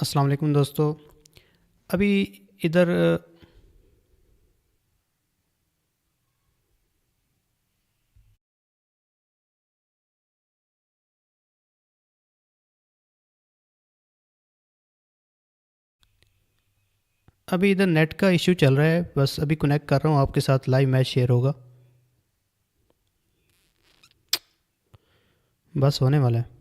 अस्सलाम वालेकुम दोस्तों। अभी इधर नेट का इशू चल रहा है। बस अभी कनेक्ट कर रहा हूँ, आपके साथ लाइव मैच शेयर होगा। बस होने वाला है।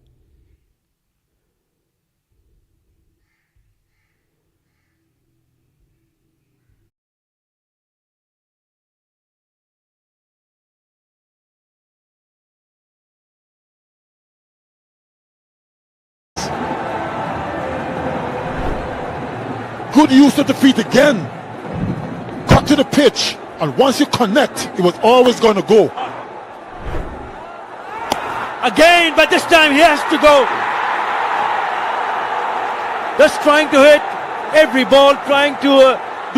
Good use of the feet again. Cut to the pitch, and once you connect, it was always going to go. Again, but this time he has to go. Just trying to hit every ball, trying to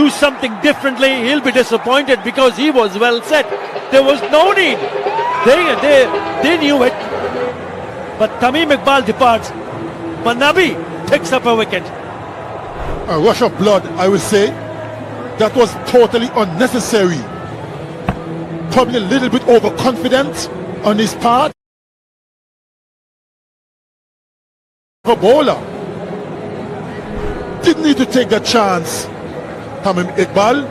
do something differently. He'll be disappointed because he was well set. There was no need. They knew it. But Tamim Iqbal departs. Manabi picks up a wicket. A rush of blood, I would say. That was totally unnecessary. Probably a little bit overconfident on his part. A bowler didn't need to take that chance. Tamim Iqbal.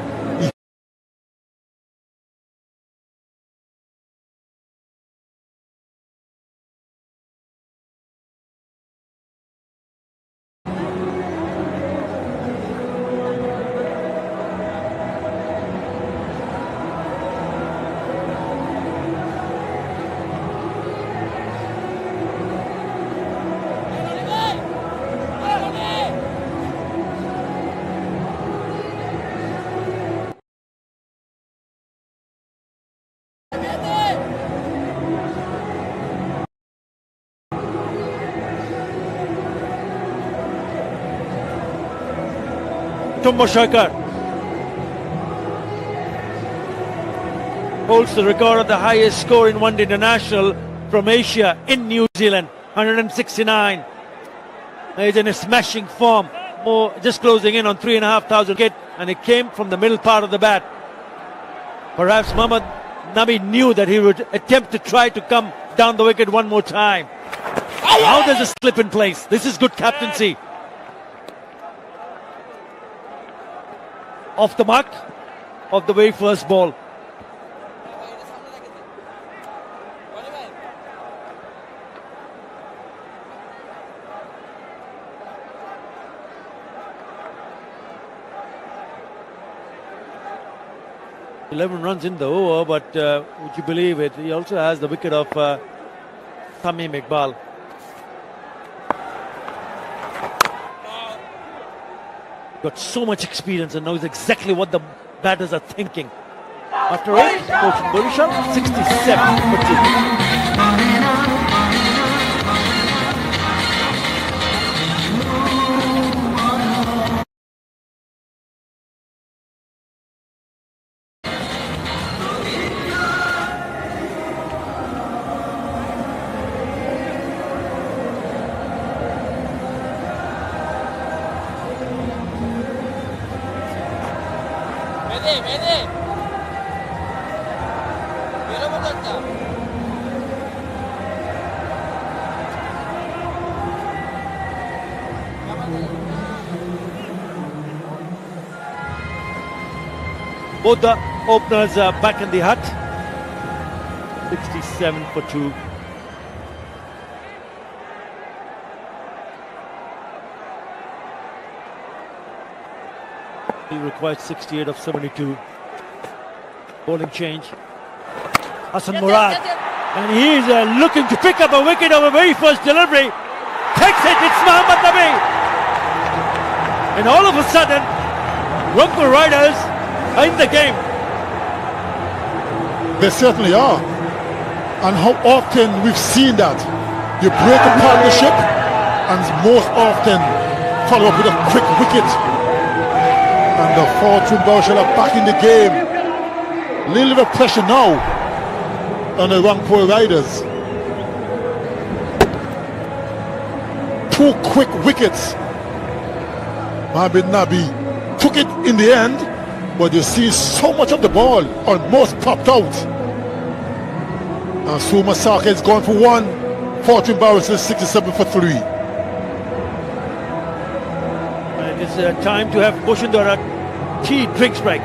Tumbashakar holds the record of the highest score in one international from Asia in New Zealand, 169. He's in a smashing form, just closing in on 3,500 wicket, and it came from the middle part of the bat. Perhaps Mohammad Nabi knew that he would attempt to try to come down the wicket one more time. Now there's a slip in place. This is good captaincy. Off the mark of the very first ball. "11 runs in the over, but would you believe it? He also has the wicket of Tamim Iqbal. Got so much experience and knows exactly what the batters are thinking. After 8, coach Burishal, 67 for 2. Both the openers are back in the hut. 67 for 2. He required 68 of 72. Bowling change. Hassan Murad. And he's looking to pick up a wicket on the very first delivery. Takes it, it's Mohammad Nabi. And all of a sudden, Rangpur Riders are in the game. They certainly are. And how often we've seen that. You break a partnership and most often follow up with a quick wicket. And the Fortune Bowshell are back in the game. Little bit of pressure now on the Rangpur Riders. 2 quick wickets Mohamed Nabi took it in the end, but you see so much of the ball almost popped out. And Suma Saka is gone for one. Fortune Barrett is 67 for 3. And it's time to have Bushindara tea drinks break.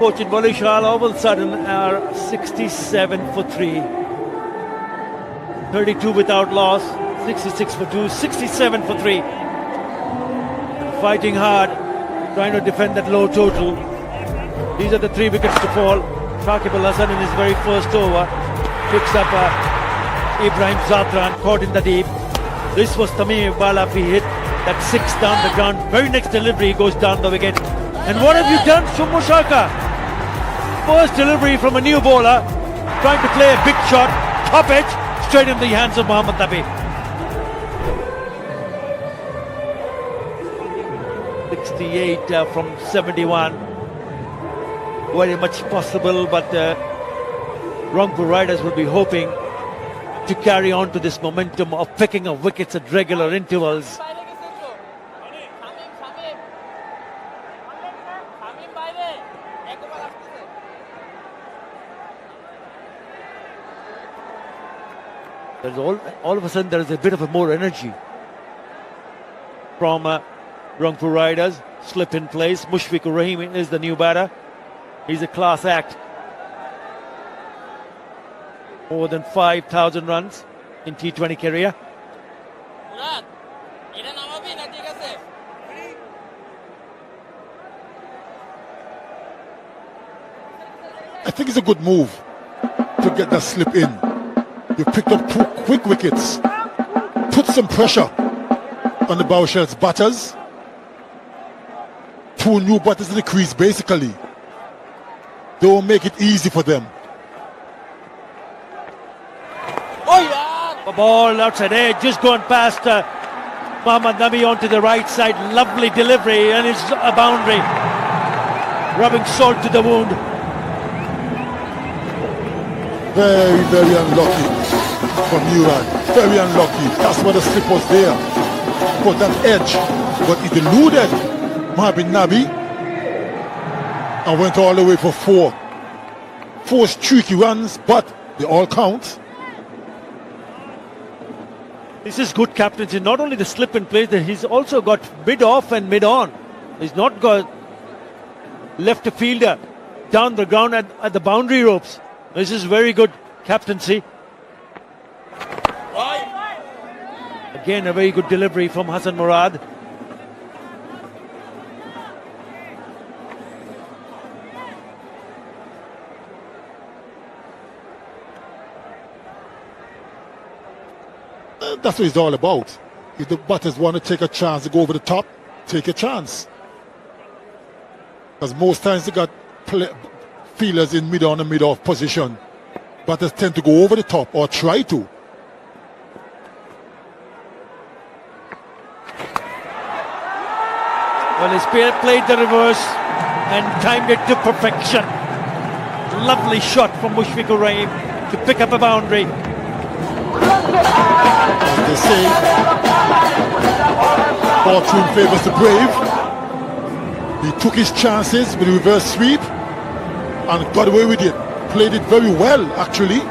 Coach in Balishal all of a sudden are 67 for 3. 32 without loss, 66 for 2, 67 for 3. Fighting hard, trying to defend that low total. These are the 3 wickets to fall. Shakib Al Hasan in his very first over picks up Ibrahim Zatran, caught in the deep. This was Tamim Iqbal after he hit that 6 down the ground. Very next delivery goes down the wicket. And what have you done, Shumo Shaka? First delivery from a new bowler, trying to play a big shot, top edge, straight in the hands of Mohammad Nabi. 68 from 71. Very much possible, but Rangpur Riders will be hoping to carry on to this momentum of picking up wickets at regular intervals. There's all of a sudden there is a bit of a more energy from Rangpur Riders. Slip in place. Mushfiqur Rahim is the new batter. He's a class act. More than 5,000 runs in T20 career. I think it's a good move to get that slip in. You picked up 2 quick wickets, put some pressure on the Bowshells batters. 2 new batters in the crease, basically. They will make it easy for them. Oh yeah! The ball outside edge, just gone past Mohammad Nabi onto the right side. Lovely delivery, and it's a boundary. Rubbing salt to the wound. Very, very unlucky from Murad. Very unlucky. That's why the slip was there. For that edge. But it eluded Mohammad Nabi and went all the way for 4. 4 streaky runs, but they all count. This is good captaincy. Not only the slip in place, he's also got mid off and mid on. He's not got left a fielder down the ground at the boundary ropes. This is very good captaincy. Again, a very good delivery from Hassan Murad. That's what it's all about. If the batters want to take a chance to go over the top, take a chance. Because most times they got fielders in mid-on and mid-off position. Batters tend to go over the top or try to. Well, he's played the reverse and timed it to perfection. Lovely shot from Mushfiqur Rahim to pick up a boundary. As they say, fortune favours the brave. He took his chances with a reverse sweep and got away with it. Played it very well, actually.